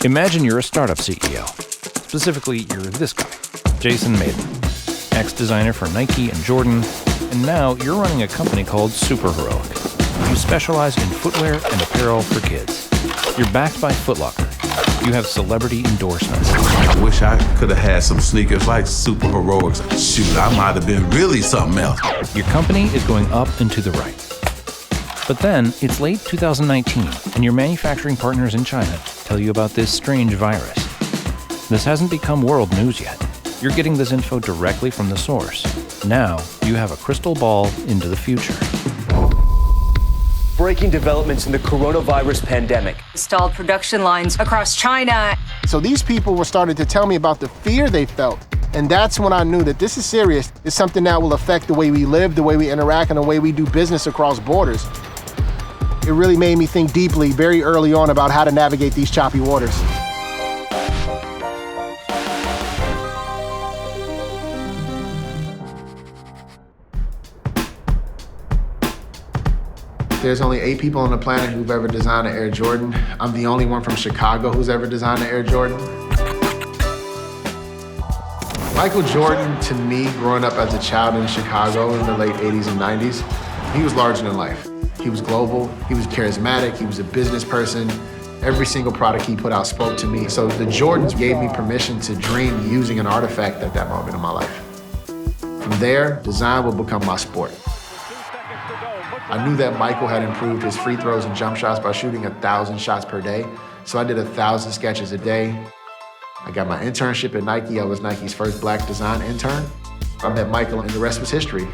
Imagine you're a startup CEO. Specifically, you're this guy, Jason Mayden, ex-designer for Nike and Jordan, and now you're running a company called Superheroic. You specialize in footwear and apparel for kids. You're backed by Foot Locker. You have celebrity endorsements. I wish I could have had some sneakers like Superheroics. Shoot, I might have been really something else. Your company is going up and to the right. But then, it's late 2019, and your manufacturing partners in China tell you about this strange virus. This hasn't become world news yet. You're getting this info directly from the source. Now, you have a crystal ball into the future. Breaking developments in the coronavirus pandemic. Stalled production lines across China. So these people were starting to tell me about the fear they felt. And that's when I knew that this is serious. It's something that will affect the way we live, the way we interact, and the way we do business across borders. It really made me think deeply very early on about how to navigate these choppy waters. There's only 8 people on the planet who've ever designed an Air Jordan. I'm the only one from Chicago who's ever designed an Air Jordan. Michael Jordan, to me, growing up as a child in Chicago in the late 80s and 90s, he was larger than life. He was global, he was charismatic, he was a business person. Every single product he put out spoke to me. So the Jordans gave me permission to dream using an artifact at that moment in my life. From there, design would become my sport. I knew that Michael had improved his free throws and jump shots by shooting 1,000 shots per day. So I did 1,000 sketches a day. I got my internship at Nike. I was Nike's first Black design intern. I met Michael and the rest was history.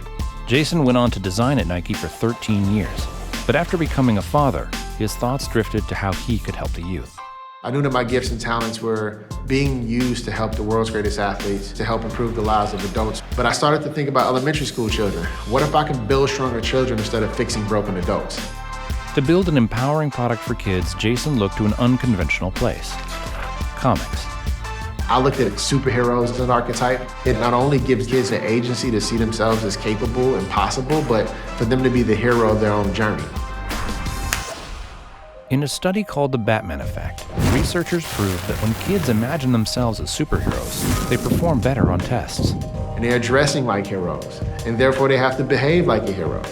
Jason went on to design at Nike for 13 years. But after becoming a father, his thoughts drifted to how he could help the youth. I knew that my gifts and talents were being used to help the world's greatest athletes, to help improve the lives of adults. But I started to think about elementary school children. What if I can build stronger children instead of fixing broken adults? To build an empowering product for kids, Jason looked to an unconventional place: comics. I looked at superheroes as an archetype. It not only gives kids an agency to see themselves as capable and possible, but for them to be the hero of their own journey. In a study called the Batman Effect, researchers proved that when kids imagine themselves as superheroes, they perform better on tests. And they're dressing like heroes, and therefore they have to behave like a hero.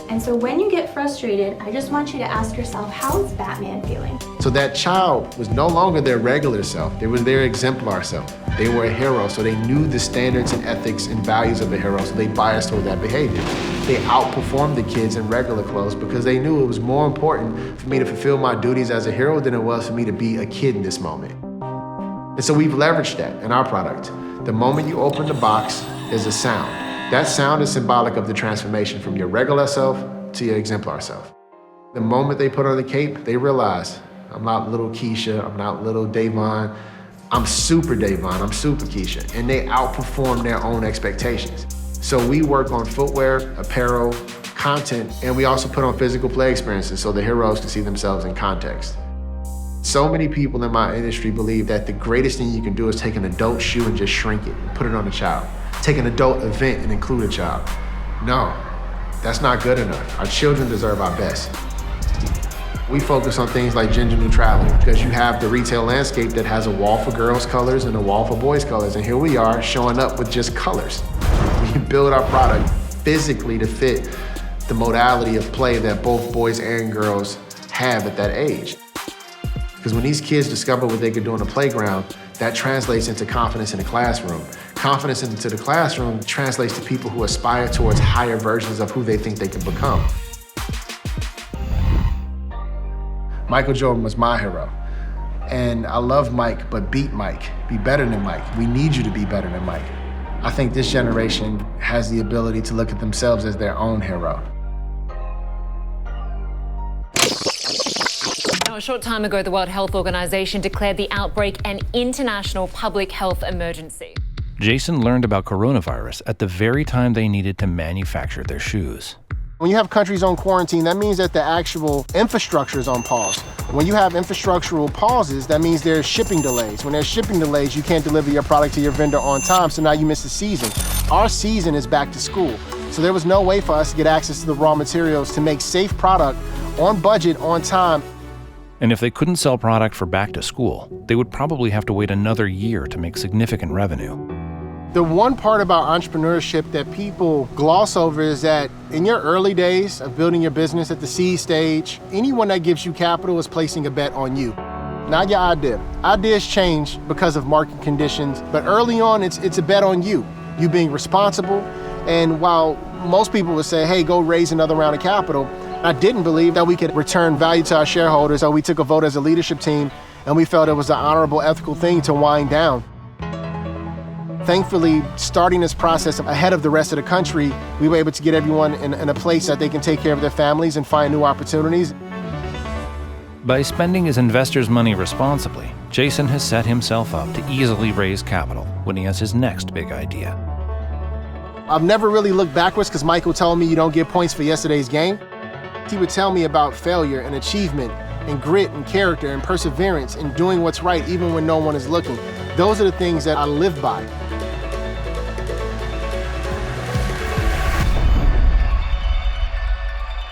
And so when you get frustrated, I just want you to ask yourself, how is Batman feeling? So that child was no longer their regular self, they were their exemplar self. They were a hero, so they knew the standards and ethics and values of a hero, so they biased toward that behavior. They outperformed the kids in regular clothes because they knew it was more important for me to fulfill my duties as a hero than it was for me to be a kid in this moment. And so we've leveraged that in our product. The moment you open the box, there's a sound. That sound is symbolic of the transformation from your regular self to your exemplar self. The moment they put on the cape, they realize, I'm not little Keisha, I'm not little Davon, I'm super Davon, I'm super Keisha. And they outperform their own expectations. So we work on footwear, apparel, content, and we also put on physical play experiences so the heroes can see themselves in context. So many people in my industry believe that the greatest thing you can do is take an adult shoe and just shrink it and put it on a child. Take an adult event and include a child. No, that's not good enough. Our children deserve our best. We focus on things like gender neutrality because you have the retail landscape that has a wall for girls' colors and a wall for boys' colors, and here we are showing up with just colors. We build our product physically to fit the modality of play that both boys and girls have at that age. Because when these kids discover what they can do on the playground, that translates into confidence in the classroom. Confidence into the classroom translates to people who aspire towards higher versions of who they think they can become. Michael Jordan was my hero. And I love Mike, but beat Mike. Be better than Mike. We need you to be better than Mike. I think this generation has the ability to look at themselves as their own hero. Now, a short time ago, the World Health Organization declared the outbreak an international public health emergency. Jason learned about coronavirus at the very time they needed to manufacture their shoes. When you have countries on quarantine, that means that the actual infrastructure is on pause. When you have infrastructural pauses, that means there's shipping delays. When there's shipping delays, you can't deliver your product to your vendor on time, so now you miss the season. Our season is back to school. So there was no way for us to get access to the raw materials to make safe product on budget, on time. And if they couldn't sell product for back to school, they would probably have to wait another year to make significant revenue. The one part about entrepreneurship that people gloss over is that in your early days of building your business at the seed stage, anyone that gives you capital is placing a bet on you, not your idea. Ideas change because of market conditions, but early on, it's a bet on you being responsible. And while most people would say, hey, go raise another round of capital, I didn't believe that we could return value to our shareholders, so we took a vote as a leadership team, and we felt it was an honorable, ethical thing to wind down. Thankfully, starting this process ahead of the rest of the country, we were able to get everyone in a place that they can take care of their families and find new opportunities. By spending his investors' money responsibly, Jason has set himself up to easily raise capital when he has his next big idea. I've never really looked backwards because Michael told me you don't get points for yesterday's game. He would tell me about failure and achievement and grit and character and perseverance and doing what's right even when no one is looking. Those are the things that I live by.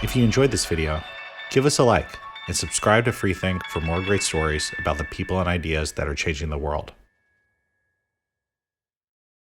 If you enjoyed this video, give us a like and subscribe to Freethink for more great stories about the people and ideas that are changing the world.